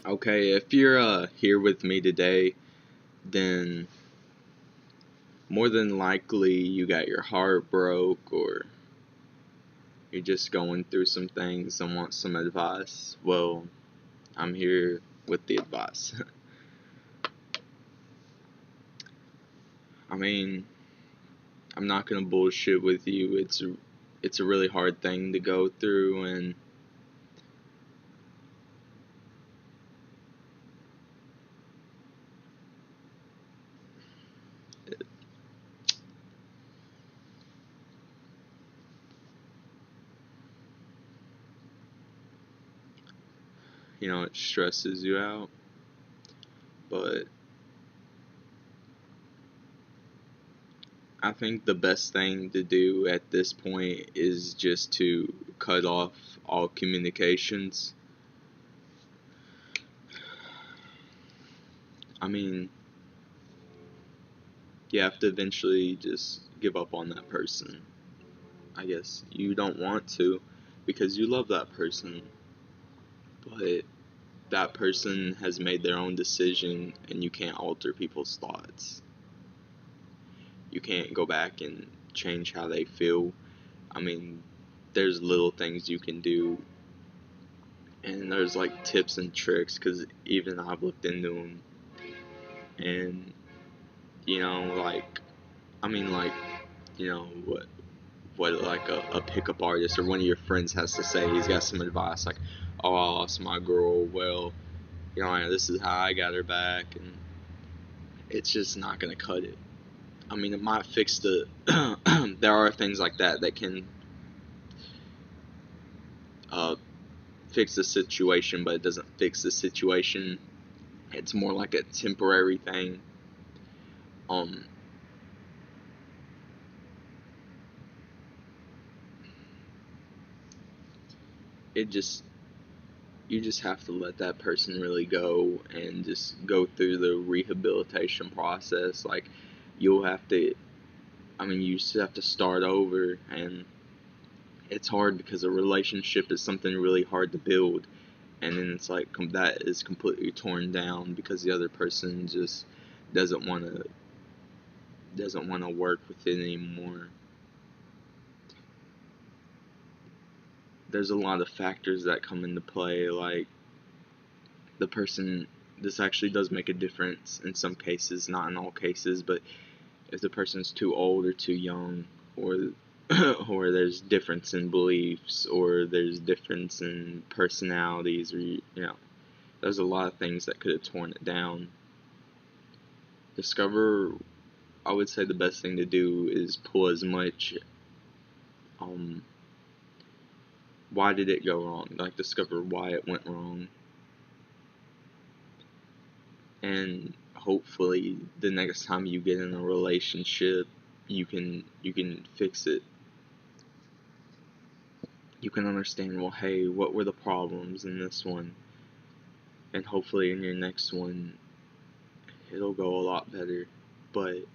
Okay, if you're here with me today, then more than likely you got your heart broke or you're just going through some things and want some advice. Well, I'm here with the advice. I mean, I'm not gonna bullshit with you. It's a really hard thing to go through, and it stresses you out. But I think the best thing to do at this point is just to cut off all communications. I mean, you have to eventually just give up on that person. I guess you don't want to because you love that person, but that person has made their own decision and you can't alter people's thoughts. You can't go back and change how they feel. I mean, there's little things you can do, and there's like tips and tricks because even I've looked into them. And, like, I mean, like, what like a pickup artist or one of your friends has to say. He's got some advice like, "Oh, I lost my girl. Well, this is how I got her back," and it's just not gonna cut it. I mean, it might fix the. There are things like that that can uh, fix the situation, but it doesn't fix the situation. It's more like a temporary thing. Um, it just you just have to let that person really go and just go through the rehabilitation process. Like, you'll have to, I mean, you just have to start over, and it's hard because a relationship is something really hard to build, and then it's like that is completely torn down because the other person just doesn't want to work with it anymore. There's a lot of factors that come into play, like the person. This actually does make a difference in some cases, not in all cases, but if the person's too old or too young, or or there's difference in beliefs, or there's difference in personalities, or there's a lot of things that could have torn it down. Discover, I would say the best thing to do is pull as much. Um, why did it go wrong? Like, discover why it went wrong, and hopefully the next time you get in a relationship, you can fix it. You can understand, well, hey, what were the problems in this one? And hopefully in your next one, it'll go a lot better. But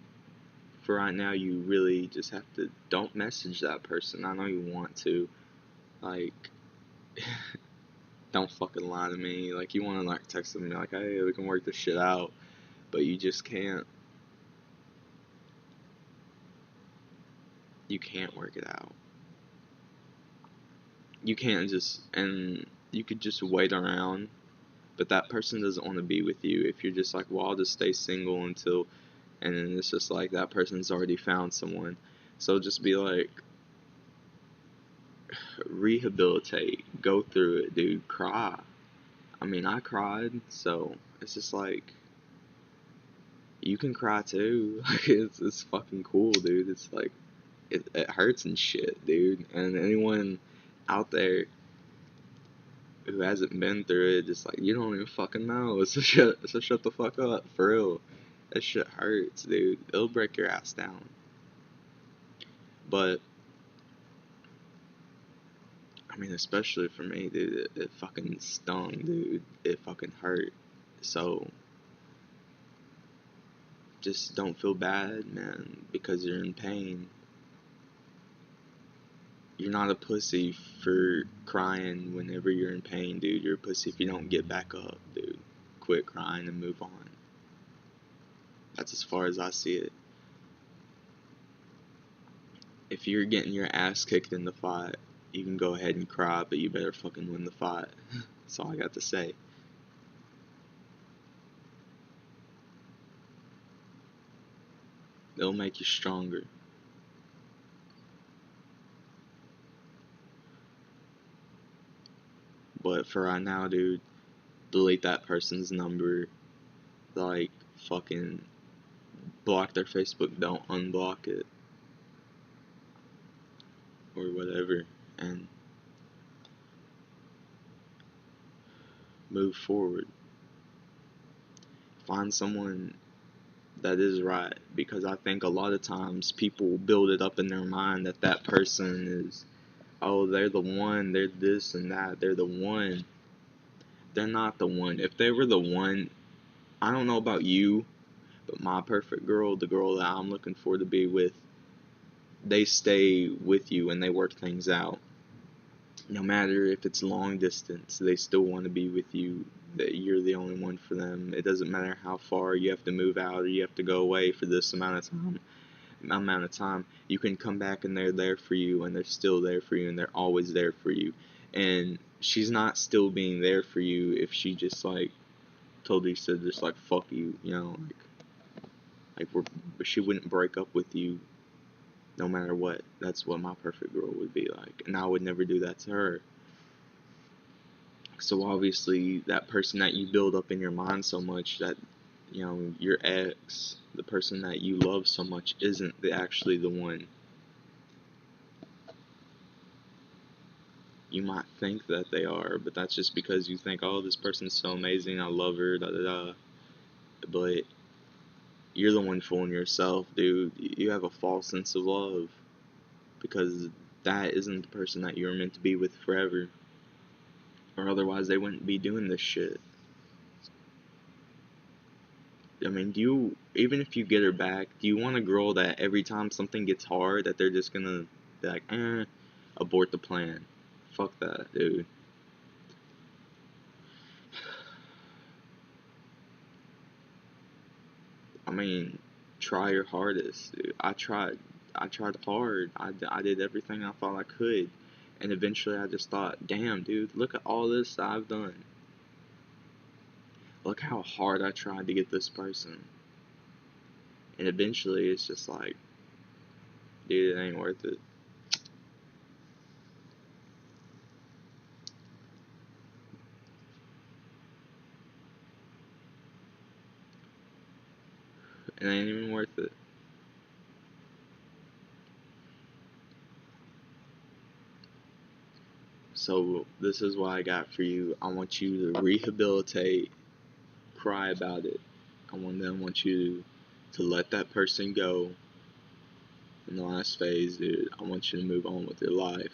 for right now, you really just have to don't message that person. I know you want to. Like, don't fucking lie to me. Like, you want to, like, text them and be like, hey, we can work this shit out. But you just can't. You can't work it out. You can't just, and you could just wait around, but that person doesn't want to be with you if you're just like, well, I'll just stay single until, and then it's just like that person's already found someone. So just be like, rehabilitate, go through it, dude, cry. I mean, I cried, so it's just like, you can cry too. Like, it's fucking cool, dude. It's like, it hurts and shit, dude. And anyone out there who hasn't been through it, just like, you don't even fucking know. So shut the fuck up, for real. That shit hurts, dude. It'll break your ass down. But I mean, especially for me, dude, it fucking stung, dude. It fucking hurt. So just don't feel bad, man, because you're in pain. You're not a pussy for crying whenever you're in pain, dude. You're a pussy if you don't get back up, dude. quit crying and move on. That's as far as I see it. If you're getting your ass kicked in the fight, you can go ahead and cry, but you better fucking win the fight. That's all I got to say. It'll make you stronger. But for right now, dude, delete that person's number. Like, fucking block their Facebook, don't unblock it. Or whatever. And move forward. Find someone that is right. Because I think a lot of times people build it up in their mind that that person is, oh, they're the one, they're this and that, they're the one. They're not the one. If they were the one, I don't know about you, but my perfect girl, the girl that I'm looking for to be with, they stay with you and they work things out. No matter if it's long distance, they still want to be with you, that you're the only one for them. It doesn't matter how far you have to move out or you have to go away for this amount of time. You can come back and they're there for you and they're still there for you and they're always there for you. And she's not still being there for you if she just like told you, said just like fuck you, you know, she wouldn't break up with you no matter what. That's what my perfect girl would be like, and I would never do that to her. So obviously that person that you build up in your mind so much, that, you know, your ex, the person that you love so much, isn't actually the one. You might think that they are, but that's just because you think, oh, this person's so amazing, I love her, da da da. But you're the one fooling yourself, dude. You have a false sense of love, because that isn't the person that you're meant to be with forever. Or otherwise they wouldn't be doing this shit. I mean, even if you get her back, do you want a girl that every time something gets hard, that they're just gonna be like, abort the plan? Fuck that, dude. I mean, try your hardest, dude. I tried hard. I did everything I thought I could. And eventually I just thought, damn, dude, look at all this I've done. Look how hard I tried to get this person. And eventually it's just like, dude, it ain't worth it. It ain't even worth it. So this is what I got for you. I want you to rehabilitate, cry about it. I want you to let that person go in the last phase, dude. I want you to move on with your life.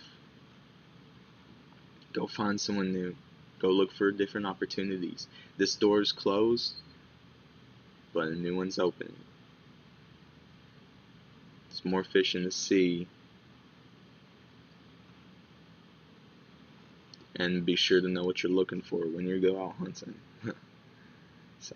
Go find someone new. Go look for different opportunities. This door's closed, but a new one's open. There's more fish in the sea. And be sure to know what you're looking for when you go out hunting. So